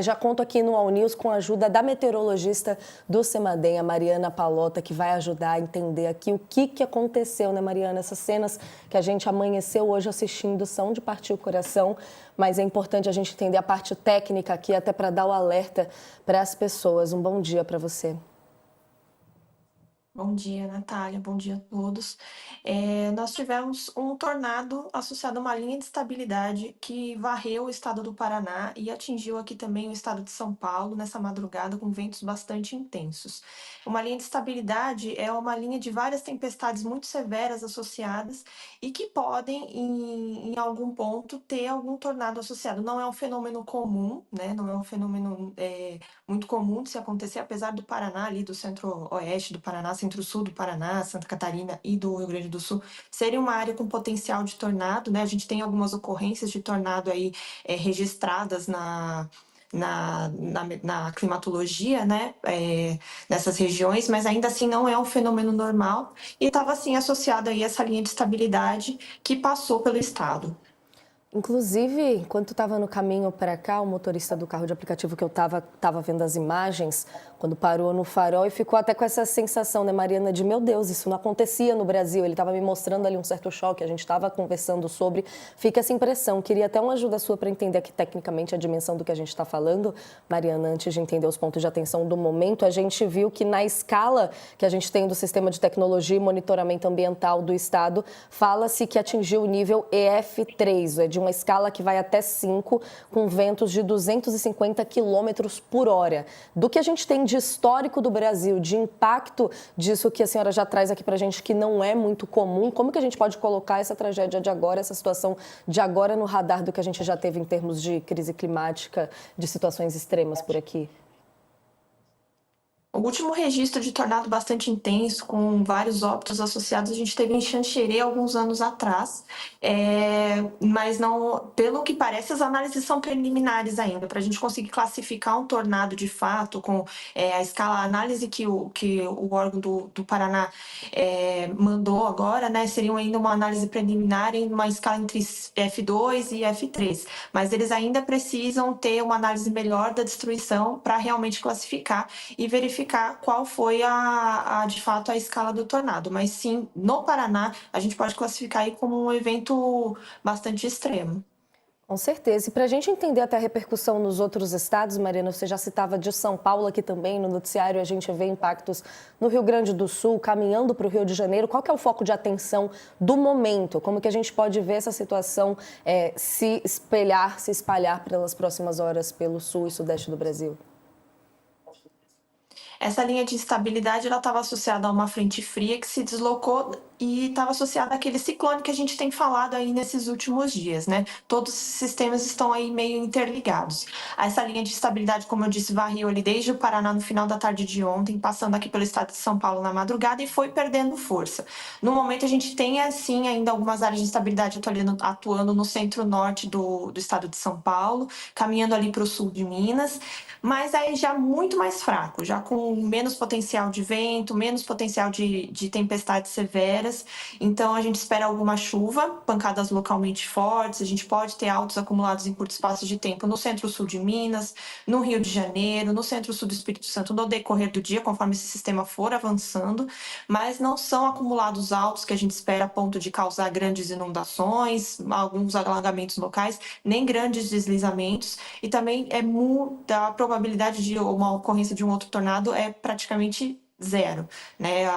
Já conto aqui no All News com a ajuda da meteorologista do CEMADEM, a Mariana Pallotta, que vai ajudar a entender aqui o que aconteceu, né, Mariana? Essas cenas que a gente amanheceu hoje assistindo são de partir o coração, mas é importante a gente entender a parte técnica aqui, até para dar o alerta para as pessoas. Um bom dia para você. Bom dia, Natália. Bom dia a todos. Nós tivemos um tornado associado a uma linha de estabilidade que varreu o estado do Paraná e atingiu aqui também o estado de São Paulo nessa madrugada com ventos bastante intensos. Uma linha de estabilidade é uma linha de várias tempestades muito severas associadas e que podem, em algum ponto, ter algum tornado associado. Não é um fenômeno comum, né? Não é um fenômeno muito comum de se acontecer, apesar do Paraná, ali do centro-oeste do Paraná, centro-sul do Paraná, Santa Catarina e do Rio Grande do Sul, serem uma área com potencial de tornado, né? A gente tem algumas ocorrências de tornado aí registradas na climatologia, né, nessas regiões, mas ainda assim não é um fenômeno normal e estava assim associado aí a essa linha de estabilidade que passou pelo estado. Inclusive, enquanto estava no caminho para cá, o motorista do carro de aplicativo que eu estava vendo as imagens, quando parou no farol e ficou até com essa sensação, né, Mariana, de meu Deus, isso não acontecia no Brasil. Ele estava me mostrando ali um certo choque, a gente estava conversando sobre, fica essa impressão. Queria até uma ajuda sua para entender aqui tecnicamente a dimensão do que a gente está falando. Mariana, antes de entender os pontos de atenção do momento, a gente viu que na escala que a gente tem do Sistema de Tecnologia e Monitoramento Ambiental do Estado, fala-se que atingiu o nível EF3, de uma escala que vai até 5, com ventos de 250 quilômetros por hora. Do que a gente tem de histórico do Brasil, de impacto disso que a senhora já traz aqui para a gente, que não é muito comum, como que a gente pode colocar essa tragédia de agora, essa situação de agora no radar do que a gente já teve em termos de crise climática, de situações extremas por aqui? O último registro de tornado bastante intenso, com vários óbitos associados, a gente teve em Xanxerê alguns anos atrás, mas não, pelo que parece, as análises são preliminares ainda, para a gente conseguir classificar um tornado de fato, com a escala, a análise que o órgão do Paraná mandou agora, né, seria ainda uma análise preliminar em uma escala entre F2 e F3, mas eles ainda precisam ter uma análise melhor da destruição para realmente classificar e verificar qual foi de fato a escala do tornado. Mas sim, no Paraná, a gente pode classificar aí como um evento bastante extremo. Com certeza. E para a gente entender até a repercussão nos outros estados, Mariana, você já citava de São Paulo aqui também, no noticiário a gente vê impactos no Rio Grande do Sul, caminhando para o Rio de Janeiro. Qual que é o foco de atenção do momento? Como que a gente pode ver essa situação se espalhar pelas próximas horas pelo sul e sudeste do Brasil? Essa linha de instabilidade ela estava associada a uma frente fria que se deslocou e estava associada àquele ciclone que a gente tem falado aí nesses últimos dias, né? Todos os sistemas estão aí meio interligados. Essa linha de estabilidade, como eu disse, varreu ali desde o Paraná no final da tarde de ontem, passando aqui pelo estado de São Paulo na madrugada e foi perdendo força. No momento a gente tem assim ainda algumas áreas de estabilidade atuando no centro-norte do estado de São Paulo, caminhando ali para o sul de Minas, mas aí já muito mais fraco, já com menos potencial de vento, menos potencial de tempestades severas. Então a gente espera alguma chuva, pancadas localmente fortes, a gente pode ter altos acumulados em curto espaço de tempo no centro-sul de Minas, no Rio de Janeiro, no centro-sul do Espírito Santo, no decorrer do dia, conforme esse sistema for avançando, mas não são acumulados altos que a gente espera a ponto de causar grandes inundações, alguns alagamentos locais, nem grandes deslizamentos, e também é muita a probabilidade de uma ocorrência de um outro tornado é praticamente zero, né?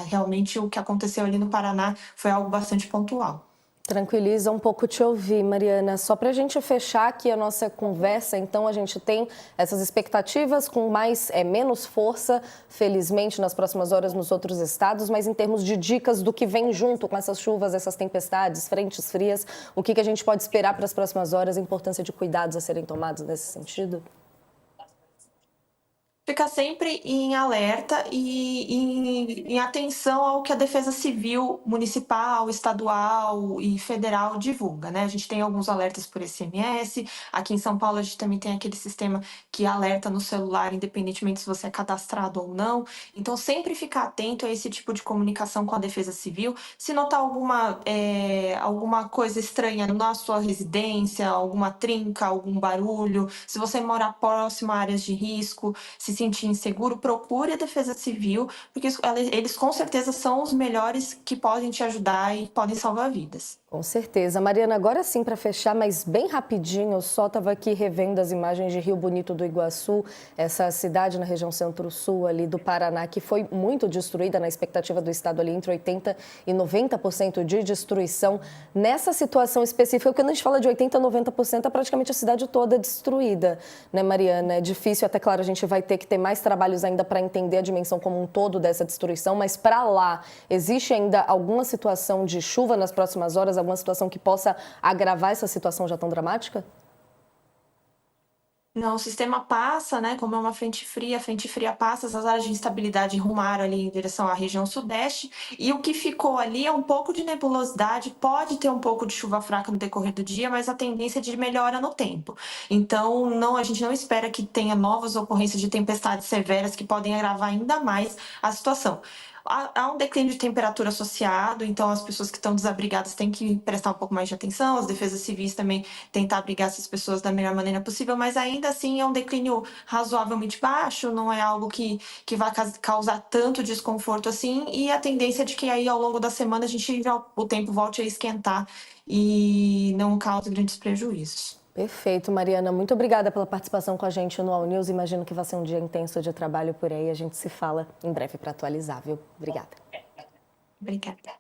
Realmente o que aconteceu ali no Paraná foi algo bastante pontual. Tranquiliza um pouco te ouvir, Mariana. Só para a gente fechar aqui a nossa conversa, então a gente tem essas expectativas com menos força, felizmente, nas próximas horas nos outros estados, mas em termos de dicas do que vem junto com essas chuvas, essas tempestades, frentes frias, o que a gente pode esperar para as próximas horas, a importância de cuidados a serem tomados nesse sentido? Ficar sempre em alerta e em atenção ao que a Defesa Civil municipal, estadual e federal divulga, né? A gente tem alguns alertas por SMS. Aqui em São Paulo a gente também tem aquele sistema que alerta no celular, independentemente se você é cadastrado ou não. Então, sempre ficar atento a esse tipo de comunicação com a Defesa Civil. Se notar alguma coisa estranha na sua residência, alguma trinca, algum barulho, se você mora próximo a áreas de risco, se sentir inseguro, procure a Defesa Civil, porque eles com certeza são os melhores que podem te ajudar e podem salvar vidas. Com certeza. Mariana, agora sim, para fechar, mas bem rapidinho, eu só estava aqui revendo as imagens de Rio Bonito do Iguaçu, essa cidade na região centro-sul ali do Paraná, que foi muito destruída, na expectativa do estado ali entre 80% e 90% de destruição. Nessa situação específica, quando a gente fala de 80% a 90%, é praticamente a cidade toda destruída, né, Mariana? É difícil, até claro, a gente vai ter que ter mais trabalhos ainda para entender a dimensão como um todo dessa destruição, mas para lá, existe ainda alguma situação de chuva nas próximas horas, alguma situação que possa agravar essa situação já tão dramática? Não, o sistema passa, né? Como é uma frente fria passa, essas áreas de instabilidade rumaram ali em direção à região sudeste, e o que ficou ali é um pouco de nebulosidade, pode ter um pouco de chuva fraca no decorrer do dia, mas a tendência é de melhora no tempo. Então, não, a gente não espera que tenha novas ocorrências de tempestades severas que podem agravar ainda mais a situação. Há um declínio de temperatura associado, então as pessoas que estão desabrigadas têm que prestar um pouco mais de atenção, as defesas civis também tentar abrigar essas pessoas da melhor maneira possível, mas ainda assim é um declínio razoavelmente baixo, não é algo que vai causar tanto desconforto assim, e a tendência é de que aí ao longo da semana o tempo volte a esquentar e não cause grandes prejuízos. Perfeito, Mariana. Muito obrigada pela participação com a gente no All News. Imagino que vai ser um dia intenso de trabalho por aí. A gente se fala em breve para atualizar, viu? Obrigada. Obrigada.